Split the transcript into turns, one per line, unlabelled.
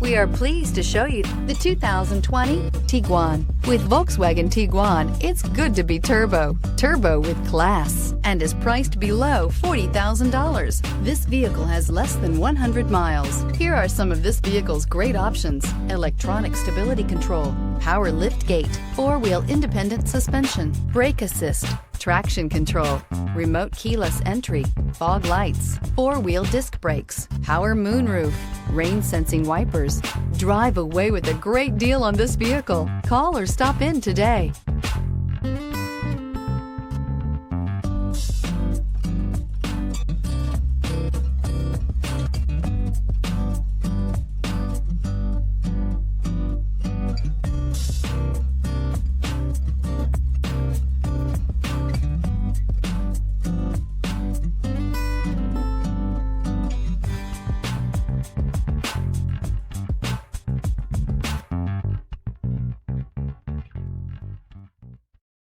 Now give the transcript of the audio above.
We are pleased to show you the 2020 Tiguan. With Volkswagen Tiguan, it's good to be turbo. Turbo with class, and is priced below $40,000. This vehicle has less than 100 miles. Here are some of this vehicle's great options: electronic stability control, power lift gate, four-wheel independent suspension, brake assist, traction control, remote keyless entry, fog lights, four-wheel disc brakes, power moonroof, rain sensing wipers. Drive away with a great deal on this vehicle. Call or stop in today.